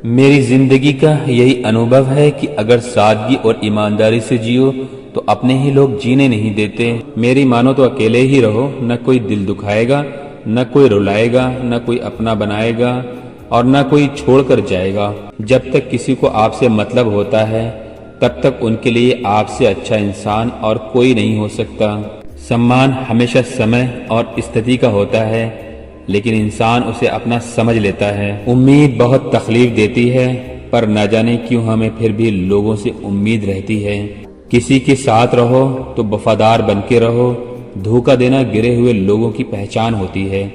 میری زندگی کا یہی انوبھو ہے کہ اگر سادگی اور ایمانداری سے جیو تو اپنے ہی لوگ جینے نہیں دیتے۔ میری مانو تو اکیلے ہی رہو، نہ کوئی دل دکھائے گا، نہ کوئی رلائے گا، نہ کوئی اپنا بنائے گا اور نہ کوئی چھوڑ کر جائے گا۔ جب تک کسی کو آپ سے مطلب ہوتا ہے تب تک ان کے لیے آپ سے اچھا انسان اور کوئی نہیں ہو سکتا۔ سمان ہمیشہ سمے اور استھتی کا ہوتا ہے، لیکن انسان اسے اپنا سمجھ لیتا ہے۔ امید بہت تکلیف دیتی ہے، پر نہ جانے کیوں ہمیں پھر بھی لوگوں سے امید رہتی ہے۔ کسی کے ساتھ رہو تو وفادار بن کے رہو، دھوکہ دینا گرے ہوئے لوگوں کی پہچان ہوتی ہے۔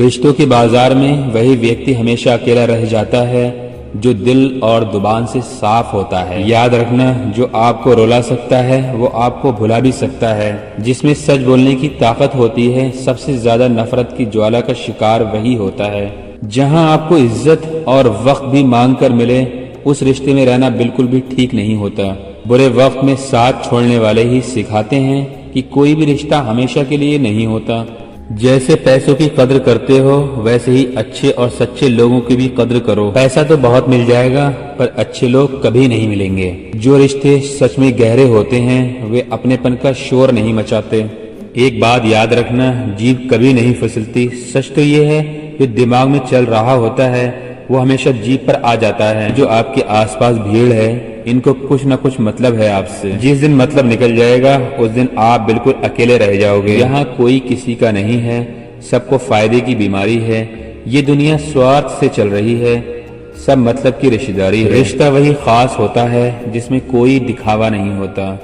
رشتوں کے بازار میں وہی ویکتی ہمیشہ اکیلا رہ جاتا ہے جو دل اور زبان سے صاف ہوتا ہے۔ یاد رکھنا، جو آپ کو رلا سکتا ہے وہ آپ کو بھلا بھی سکتا ہے۔ جس میں سچ بولنے کی طاقت ہوتی ہے، سب سے زیادہ نفرت کی جوالا کا شکار وہی ہوتا ہے۔ جہاں آپ کو عزت اور وقت بھی مانگ کر ملے، اس رشتے میں رہنا بالکل بھی ٹھیک نہیں ہوتا۔ برے وقت میں ساتھ چھوڑنے والے ہی سکھاتے ہیں کہ کوئی بھی رشتہ ہمیشہ کے لیے نہیں ہوتا۔ جیسے پیسوں کی قدر کرتے ہو، ویسے ہی اچھے اور سچے لوگوں کی بھی قدر کرو۔ پیسہ تو بہت مل جائے گا، پر اچھے لوگ کبھی نہیں ملیں گے۔ جو رشتے سچ میں گہرے ہوتے ہیں وہ اپنے پن کا شور نہیں مچاتے۔ ایک بات یاد رکھنا، جیب کبھی نہیں پھسلتی۔ سچ تو یہ ہے جو دماغ میں چل رہا ہوتا ہے وہ ہمیشہ جیب پر آ جاتا ہے۔ جو آپ کے آس پاس بھیڑ ہے، ان کو کچھ نہ کچھ مطلب ہے آپ سے۔ جس دن مطلب نکل جائے گا اس دن آپ بالکل اکیلے رہ جاؤ گے۔ یہاں کوئی کسی کا نہیں ہے، سب کو فائدے کی بیماری ہے۔ یہ دنیا سوارتھ سے چل رہی ہے، سب مطلب کی رشتہ داری ہے۔ رشتہ وہی خاص ہوتا ہے جس میں کوئی دکھاوا نہیں ہوتا۔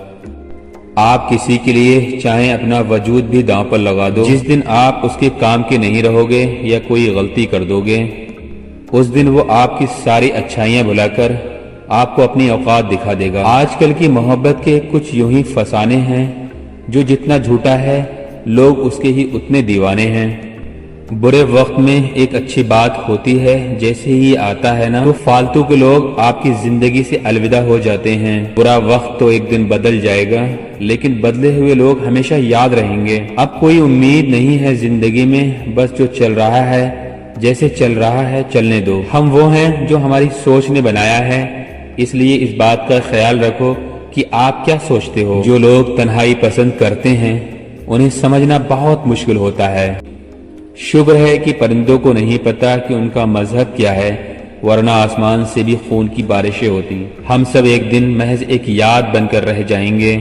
آپ کسی کے لیے چاہیں اپنا وجود بھی داؤں پر لگا دو، جس دن آپ اس کے کام کے نہیں رہو گے یا کوئی غلطی کر دو گے، اس دن وہ آپ کی ساری اچھائیاں بھلا کر آپ کو اپنی اوقات دکھا دے گا۔ آج کل کی محبت کے کچھ یوں ہی فسانے ہیں، جو جتنا جھوٹا ہے لوگ اس کے ہی اتنے دیوانے ہیں۔ برے وقت میں ایک اچھی بات ہوتی ہے، جیسے ہی آتا ہے نا تو فالتو کے لوگ آپ کی زندگی سے الوداع ہو جاتے ہیں۔ برا وقت تو ایک دن بدل جائے گا، لیکن بدلے ہوئے لوگ ہمیشہ یاد رہیں گے۔ اب کوئی امید نہیں ہے زندگی میں، بس جو چل رہا ہے جیسے چل رہا ہے چلنے دو۔ ہم وہ ہیں جو ہماری سوچ نے بنایا ہے، اس لیے اس بات کا خیال رکھو کہ آپ کیا سوچتے ہو۔ جو لوگ تنہائی پسند کرتے ہیں انہیں سمجھنا بہت مشکل ہوتا ہے۔ شکر ہے کہ پرندوں کو نہیں پتا کہ ان کا مذہب کیا ہے، ورنہ آسمان سے بھی خون کی بارشیں ہوتی۔ ہم سب ایک دن محض ایک یاد بن کر رہ جائیں گے،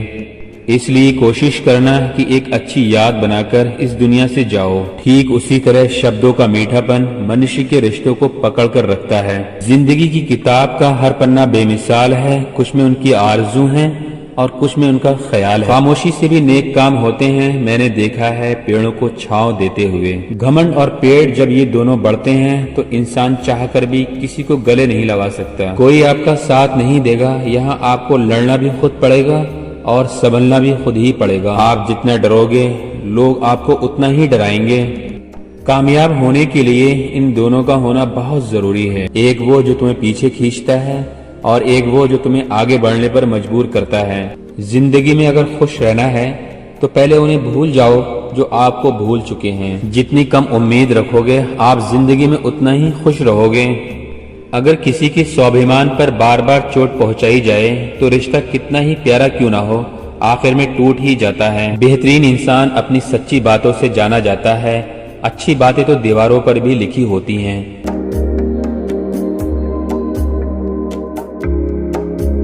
اس لیے کوشش کرنا کہ ایک اچھی یاد بنا کر اس دنیا سے جاؤ۔ ٹھیک اسی طرح شبدوں کا میٹھا پن منشی کے رشتوں کو پکڑ کر رکھتا ہے۔ زندگی کی کتاب کا ہر پنہ بے مثال ہے، کچھ میں ان کی آرزو ہیں اور کچھ میں ان کا خیال ہے۔ خاموشی سے بھی نیک کام ہوتے ہیں، میں نے دیکھا ہے پیڑوں کو چھاؤں دیتے ہوئے۔ گھمنڈ اور پیٹ جب یہ دونوں بڑھتے ہیں تو انسان چاہ کر بھی کسی کو گلے نہیں لگا سکتا۔ کوئی آپ کا ساتھ نہیں دے گا، یہاں آپ کو لڑنا بھی خود پڑے گا اور سنبھلنا بھی خود ہی پڑے گا۔ آپ جتنا ڈرو گے لوگ آپ کو اتنا ہی ڈرائیں گے۔ کامیاب ہونے کے لیے ان دونوں کا ہونا بہت ضروری ہے، ایک وہ جو تمہیں پیچھے کھینچتا ہے اور ایک وہ جو تمہیں آگے بڑھنے پر مجبور کرتا ہے۔ زندگی میں اگر خوش رہنا ہے تو پہلے انہیں بھول جاؤ جو آپ کو بھول چکے ہیں۔ جتنی کم امید رکھو گے آپ زندگی میں اتنا ہی خوش رہو گے۔ اگر کسی کے سوابھیمان پر بار بار چوٹ پہنچائی جائے تو رشتہ کتنا ہی پیارا کیوں نہ ہو آخر میں ٹوٹ ہی جاتا ہے۔ بہترین انسان اپنی سچی باتوں سے جانا جاتا ہے، اچھی باتیں تو دیواروں پر بھی لکھی ہوتی ہیں۔